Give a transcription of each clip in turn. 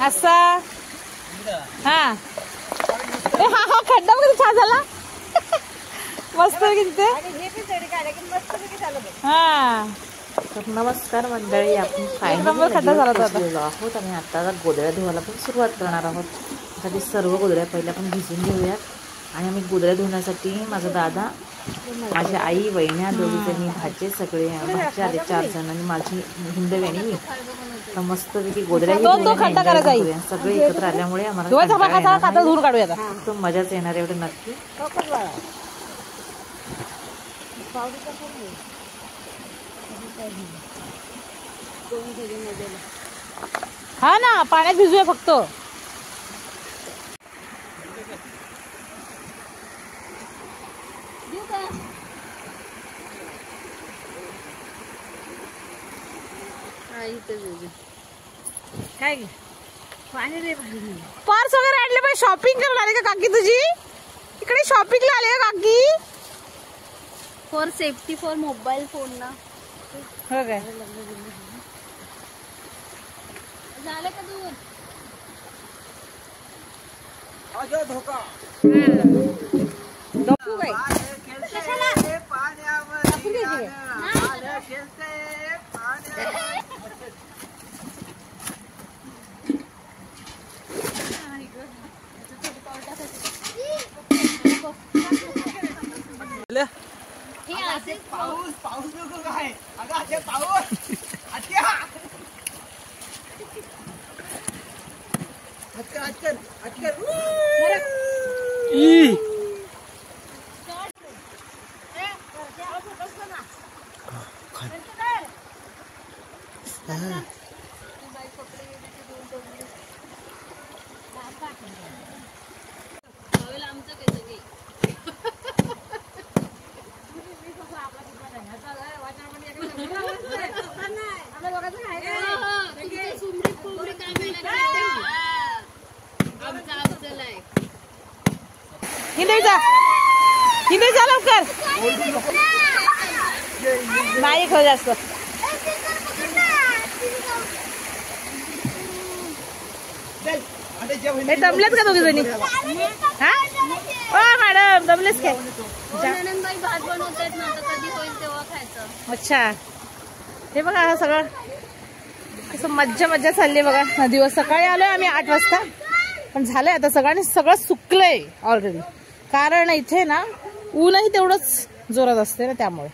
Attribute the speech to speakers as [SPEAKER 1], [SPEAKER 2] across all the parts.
[SPEAKER 1] असा हा हा हा खड्डा बघ छान झाला मस्त तिथे हा.
[SPEAKER 2] तर नमस्कार मंडळी, आपण
[SPEAKER 1] खड्डा झाला
[SPEAKER 2] पोहोचलेलो आहोत आणि आता गोधड्या धुवायला पण सुरुवात करणार आहोत. त्यासाठी सर्व गोधड्या पहिल्या आपण भिजून घेऊयात आणि आम्ही गोधड्या धुण्यासाठी माझा दादा, माझी आई, वहिन्या दोघीजणी, भाचे सगळे भाचे आले 4 जण आणि माझी हिंदवी आणि मी. तर मस्तपैकी गोधड्या सगळे एकत्र आल्यामुळे आम्हाला तो मजाच येणार एवढं नक्की.
[SPEAKER 1] हा ना, पाण्यात भिजूया फक्त. काय पर्स वगैरे आणले पाहिजे. शॉपिंग करायला आले का काकी तुझी? इकडे शॉपिंगला आले का काकी?
[SPEAKER 3] For safety, for mobile phone ना.
[SPEAKER 1] हो काय
[SPEAKER 3] झालं का दूध?
[SPEAKER 1] धोका
[SPEAKER 4] पाऊस पाऊस नको काय अगं पाऊस आत्या अटकर
[SPEAKER 1] हिंदे जा लवकर. नाही खरं जास्त. हे दमलेत का दोघी जणी? हा मॅडम दमलेच काय?
[SPEAKER 3] भात बनवतात ना, तर कधी होईल तेव्हा खायचं.
[SPEAKER 1] अच्छा, हे बघा हा सगळं कसं मज्जा चालली बघा. नदीवर सकाळी आलोय आम्ही 8 वाजता, पण झालंय आता सगळं सुकलंय ऑलरेडी. कारण इथे ना ऊनही तेवढंच जोरात असते ना, त्यामुळे.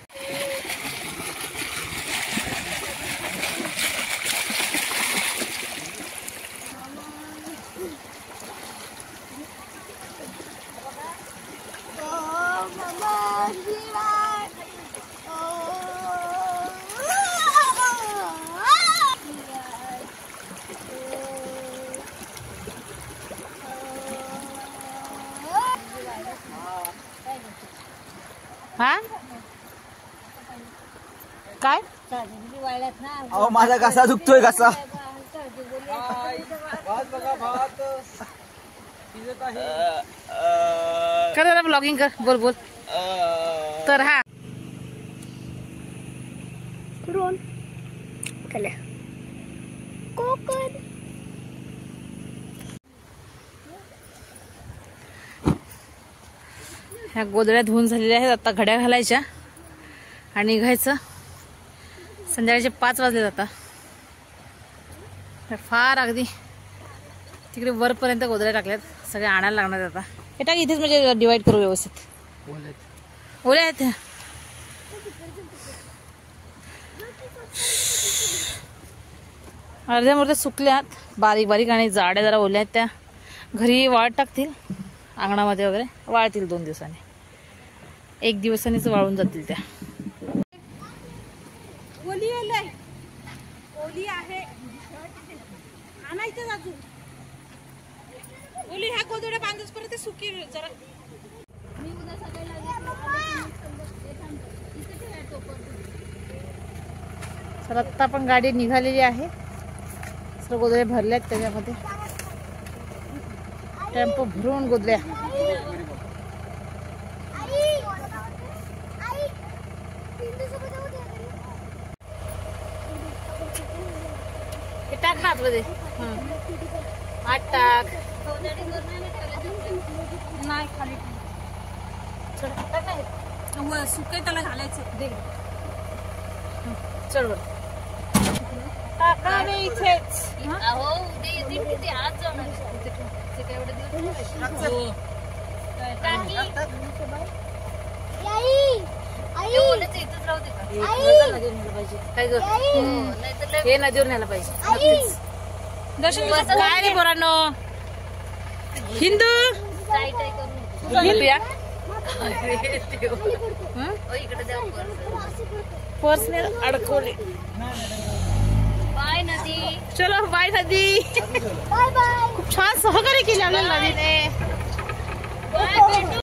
[SPEAKER 1] हा काय
[SPEAKER 4] अहो माझा कसा दुखतोय कसा.
[SPEAKER 1] कर जरा ब्लॉगिंग कर. बोल तर हा कोकण. ह्या गोधड्या धुवून झालेल्या आहेत. आता घड्या घालायच्या आणि निघायचं. संध्याकाळचे 5 वाजले आता. फार अगदी तिकडे वरपर्यंत गोधड्या टाकल्यात. सगळे आणायला लागणार आता. हे टाक इथेच, म्हणजे डिवाइड करू व्यवस्थित. ओल्या आहेत अर्ध्या मुर्ध्या सुकल्यात, बारीक बारीक, आणि जाड्या जरा ओल्या आहेत. त्या घरी वाळत टाकतील, अंगणामध्ये वगैरे वाळतील. 2 दिवसांनी, 1 दिवसांनीच वाळून जातील त्या. ओली आहे आणायचं अजून. ओली ह्या गोधड्या बांधूच परत ते सुकी जरा. तर आत्ता पण गाडी निघालेली आहे. सर्व गोधड्या भरल्यात त्याच्यामध्ये. टेम्पो भरून गोधड्या. हे टाक ना आतमध्ये. आत टाक.
[SPEAKER 3] नाही खाली
[SPEAKER 1] चल, टाक ना हे.
[SPEAKER 3] सुके त्याला घालायचं.
[SPEAKER 1] दे. चल वर. टाका मी इथेच.
[SPEAKER 3] अहो उद्या येतील किती आज जाणार ते काय एवढे दिवस टाकी आई बोलायचं इथंच राहू दे का
[SPEAKER 1] नदीवर न्यायला पाहिजे. काय ग?
[SPEAKER 3] नाहीतर
[SPEAKER 1] हे नदीवर न्यायला पाहिजे. नक्कीच.
[SPEAKER 3] दर्शन
[SPEAKER 1] काय रे पोरांनो? हिंदू
[SPEAKER 3] काय काय करू
[SPEAKER 1] हिंदूया
[SPEAKER 3] इकडे द्या
[SPEAKER 1] पर्सने अडकवले.
[SPEAKER 3] बाय नदी.
[SPEAKER 1] चलो बाय नदी. खूप छान सहकार्य केले आपल्याला नदीने.
[SPEAKER 3] बाय भेटू.